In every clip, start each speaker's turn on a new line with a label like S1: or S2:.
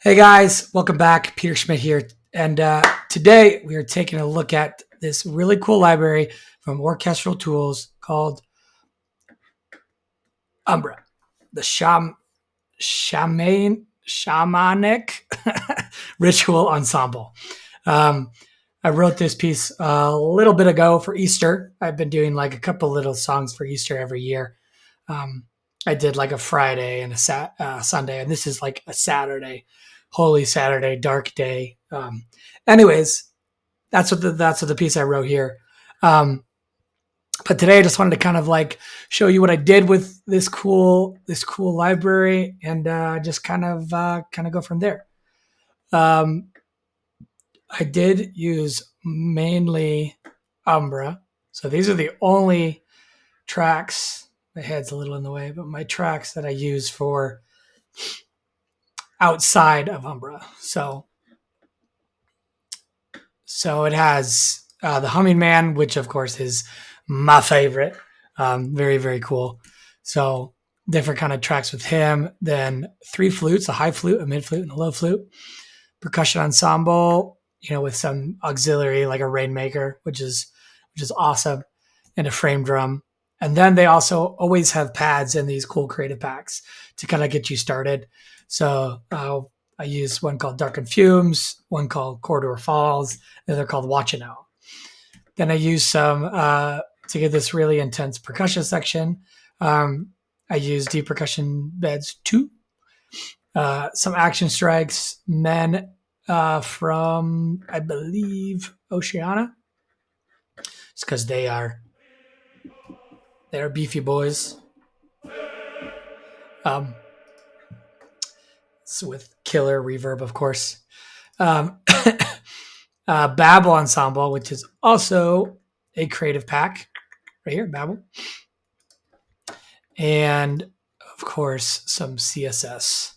S1: Hey guys, welcome back. Peter Schmidt here. And today we are taking a look at this really cool library from Orchestral Tools called Umbra, the Shamanic Ritual Ensemble. I wrote this piece a little bit ago for Easter. I've been doing like a couple little songs for Easter every year. I did like a Friday and a Sunday, and this is like a Saturday, Holy Saturday, dark day. Anyways, that's what the piece I wrote here. But today I just wanted to kind of like show you what I did with this cool library, and just kind of go from there. I did use mainly Umbra, so these are the only tracks. My head's a little in the way, but my tracks that I use for outside of Umbra. So it has the Humming Man, which of course is my favorite. Very, very cool. So different kind of tracks with him. Then 3 flutes, a high flute, a mid flute, and a low flute. Percussion ensemble, with some auxiliary like a rainmaker, which is awesome, and a frame drum. And then they also always have pads in these cool creative packs to kind of get you started. So I use one called Dark and Fumes, one called Corridor Falls, and they're called Watch It Now. Then I use some to get this really intense percussion section. I use Deep Percussion Beds 2, some Action Strikes, Men from, I believe, Oceana. It's because they're beefy boys. It's with killer reverb, of course. Babel Ensemble, which is also a creative pack right here, Babel. And of course, some CSS,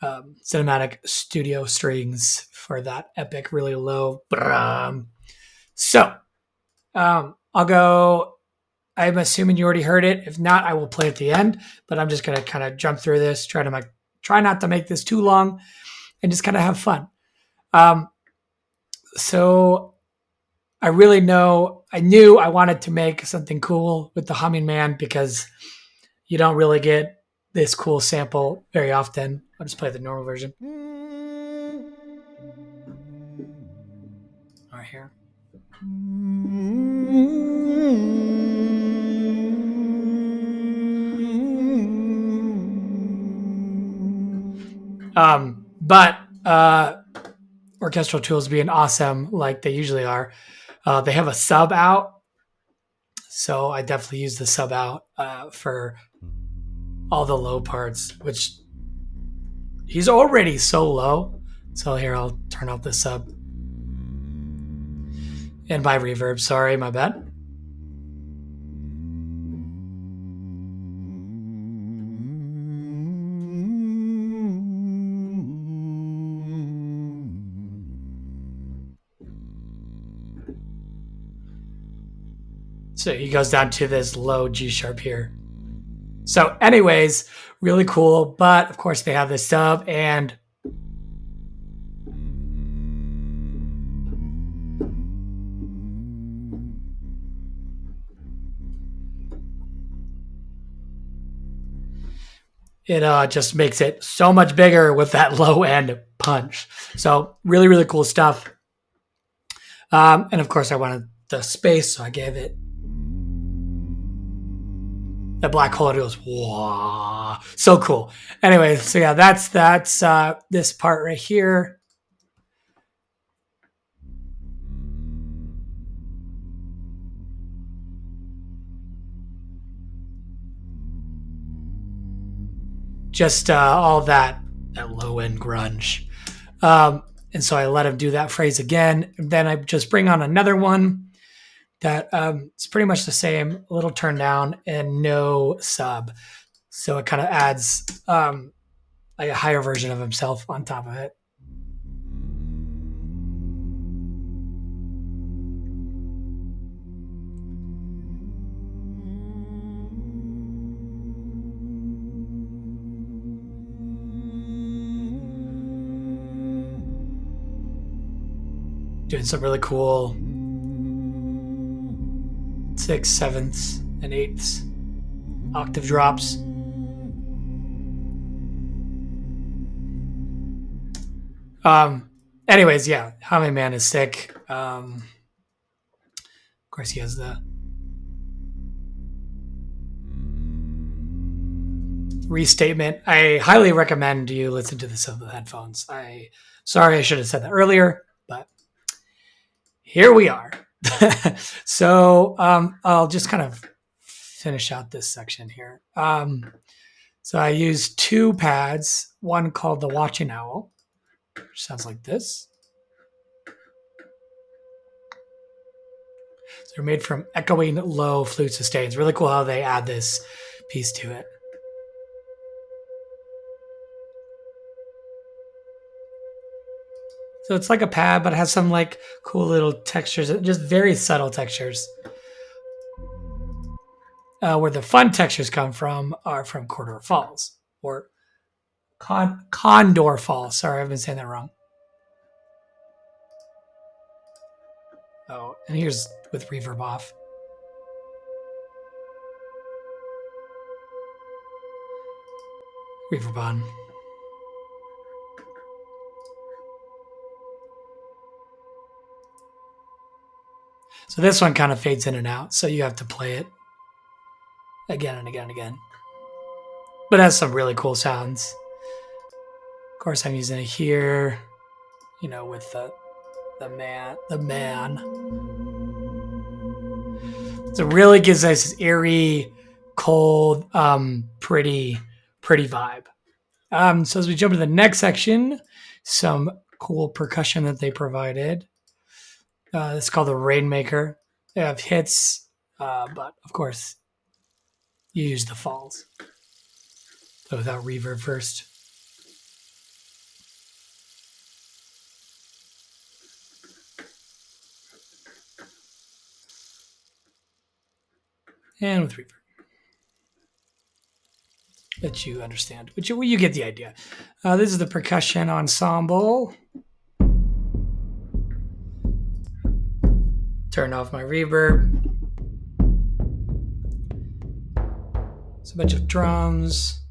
S1: Cinematic Studio Strings for that epic, really low. So I'll go. I'm assuming you already heard it. If not, I will play at the end, but I'm just going to kind of jump through this, try not to make this too long, and just kind of have fun. So I knew I wanted to make something cool with the Humming Man because you don't really get this cool sample very often. I'll just play the normal version. Right here. But Orchestral Tools being awesome like they usually are, they have a sub out. So I definitely use the sub out for all the low parts, which he's already so low. So here, I'll turn off the sub. And my reverb, sorry, my bad. So he goes down to this low G sharp here. So anyways, really cool. But of course they have this sub, and it just makes it so much bigger with that low end punch. So really, really cool stuff. And of course I wanted the space, so I gave it the black hole. It goes, wow, so cool. Anyway, so yeah, that's this part right here. Just all that low end grunge. And so I let him do that phrase again. And then I just bring on another one that it's pretty much the same, a little turn down and no sub. So it kind of adds like a higher version of himself on top of it. Doing some really cool 6/7 and 8 octave drops. Anyways, yeah, Humming Man is sick. Of course, he has the restatement. I highly recommend you listen to this with the headphones. Sorry, I should have said that earlier, but here we are. So I'll just kind of finish out this section here. So I used 2 pads, one called the Watching Owl, which sounds like this. So they're made from echoing low flute sustains. Really cool how they add this piece to it. So it's like a pad, but it has some like cool little textures, just very subtle textures. Where the fun textures come from are from Condor Falls or Condor Falls. Sorry, I've been saying that wrong. Oh, and here's with reverb off. Reverb on. So this one kind of fades in and out, so you have to play it again and again and again. But it has some really cool sounds. Of course, I'm using it here, you know, with the man. So it really gives us this eerie, cold, pretty vibe. So as we jump to the next section, some cool percussion that they provided. It's called the Rainmaker. They have hits, but of course, you use the falls. So without reverb first. And with reverb. That you understand, but you get the idea. This is the percussion ensemble. Turn off my reverb. It's a bunch of drums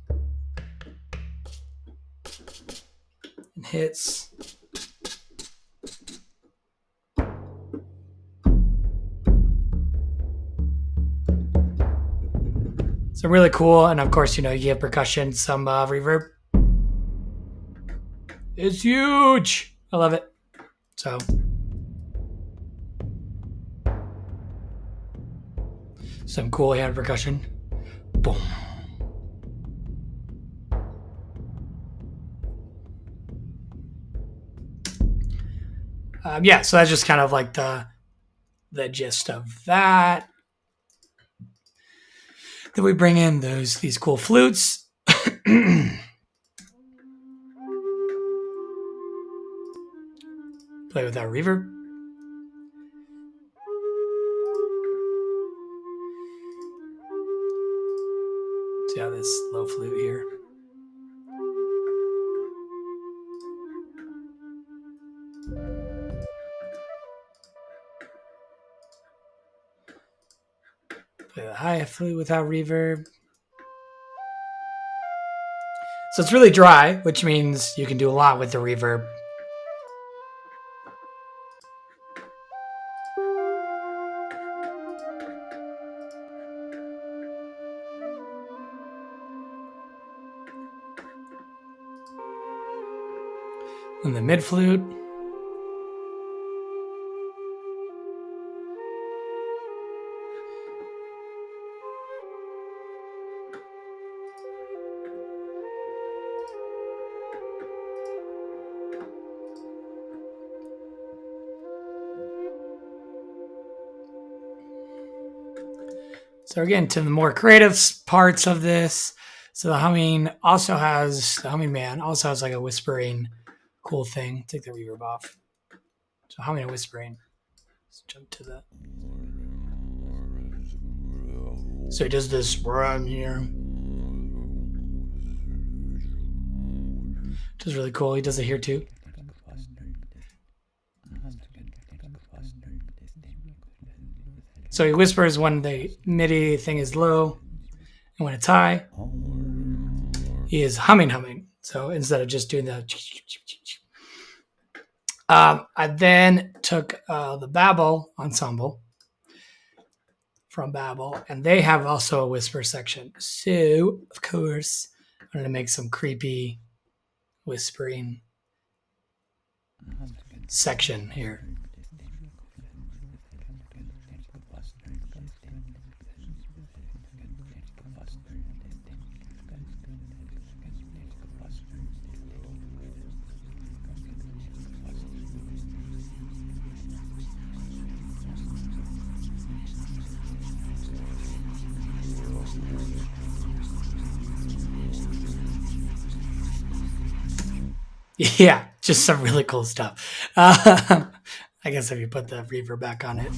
S1: and hits. So really cool, and of course, you know, you get percussion, some reverb. It's huge. I love it. So. Some cool hand percussion. Boom. Yeah, so that's just kind of like the gist of that. Then we bring in these cool flutes. Play without reverb. See how this low flute here. Play the high flute without reverb. So it's really dry, which means you can do a lot with the reverb. And the mid flute. So again, to the more creative parts of this. So the Humming Man also has like a whispering cool thing. Take the reverb off. So humming and whispering. Let's jump to that. So he does this run here. Which is really cool. He does it here too. So he whispers when the MIDI thing is low, and when it's high, he is humming. So instead of just doing the... I then took the Babel ensemble from Babel, and they have also a whisper section. So, of course, I'm going to make some creepy whispering section here. Yeah, just some really cool stuff. I guess if you put the reverb back on it,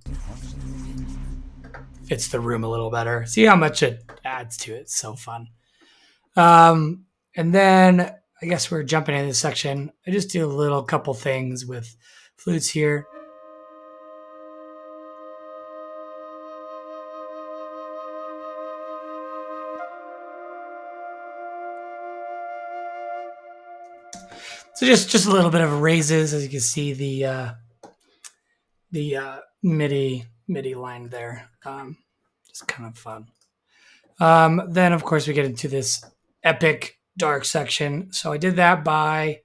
S1: fits the room a little better. See how much it adds to it. It's so fun. And then I guess we're jumping into this section. I just do a little couple things with flutes here. So just a little bit of raises, as you can see the MIDI line there. Just kind of fun. Then of course we get into this epic dark section. So I did that by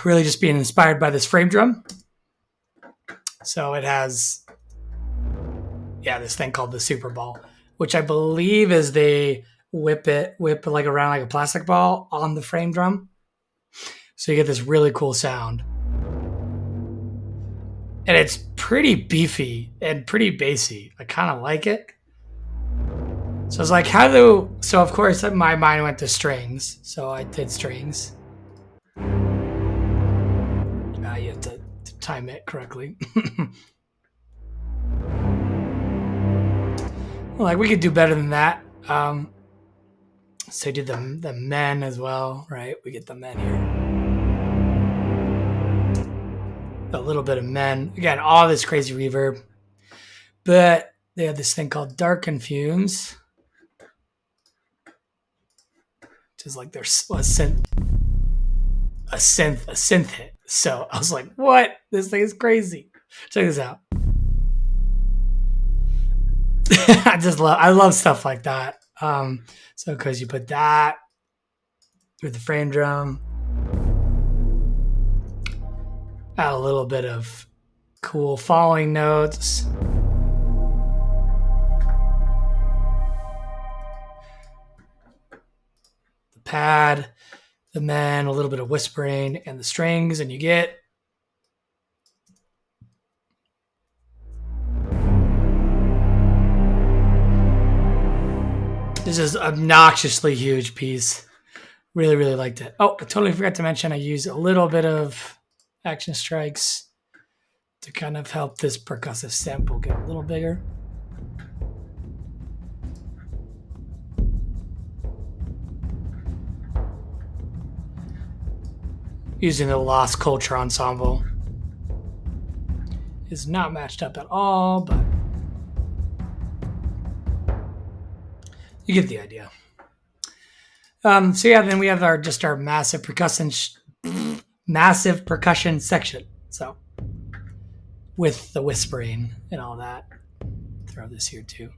S1: really just being inspired by this frame drum. So it has this thing called the Super Ball, which I believe is they whip like around like a plastic ball on the frame drum. So you get this really cool sound. And it's pretty beefy and pretty bassy. I kind of like it. So I was like, so of course my mind went to strings. So I did strings. You have to time it correctly. Like we could do better than that. So I did the men as well, right? We get the men here. A little bit of men. Again, all this crazy reverb. But they have this thing called darken fumes, which is like their synth hit. So I was like, what? This thing is crazy. Check this out. I love stuff like that. So because you put that through the frame drum, add a little bit of cool falling notes. The pad, the men, a little bit of whispering, and the strings, and you get this is obnoxiously huge piece. Really, really liked it. Oh, I totally forgot to mention I use a little bit of action strikes to kind of help this percussive sample get a little bigger. Using the Lost Culture ensemble is not matched up at all, but you get the idea. So yeah, then we have our massive percussion section. So with the whispering and all that, throw this here too.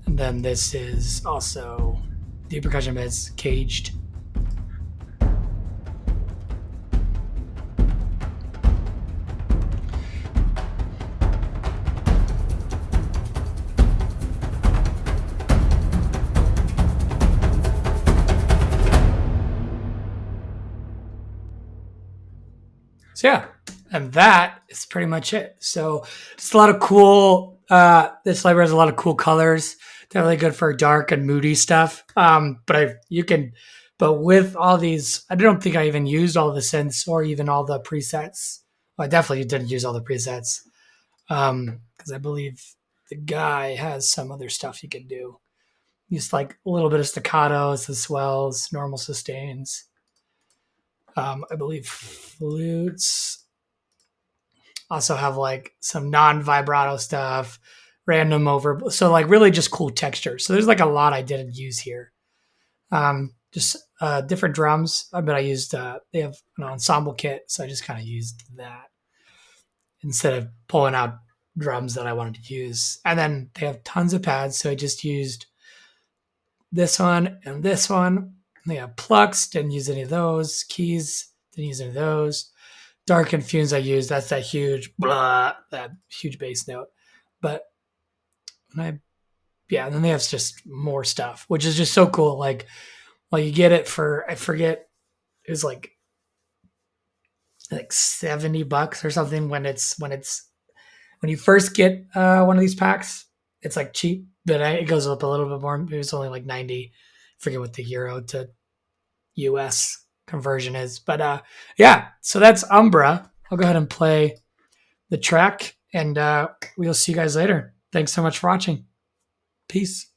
S1: And then this is also the percussion beds caged. So yeah, and that is pretty much it. So it's a lot of cool, this library has a lot of cool colors. They're really good for dark and moody stuff. But with all these, I don't think I even used all the synths or even all the presets. Well, I definitely didn't use all the presets. Because I believe the guy has some other stuff you can do. Just like a little bit of staccatos, the swells, normal sustains. I believe flutes. Also have like some non-vibrato stuff, random over. So like really just cool textures. So there's like a lot I didn't use here. Just different drums. But I used, they have an ensemble kit. So I just kind of used that instead of pulling out drums that I wanted to use. And then they have tons of pads. So I just used this one and this one. They have plucks, didn't use any of those. Keys, didn't use any of those. Dark and fumes I used. That's that huge blah, that huge bass note. But and then they have just more stuff, which is just so cool. Like you get it for, I forget, it was like $70 or something when you first get one of these packs. It's like cheap, but it goes up a little bit more. It was only like 90. I forget what the euro to US conversion is, but yeah. So that's Umbra. I'll go ahead and play the track, and we'll see you guys later. Thanks so much for watching. Peace.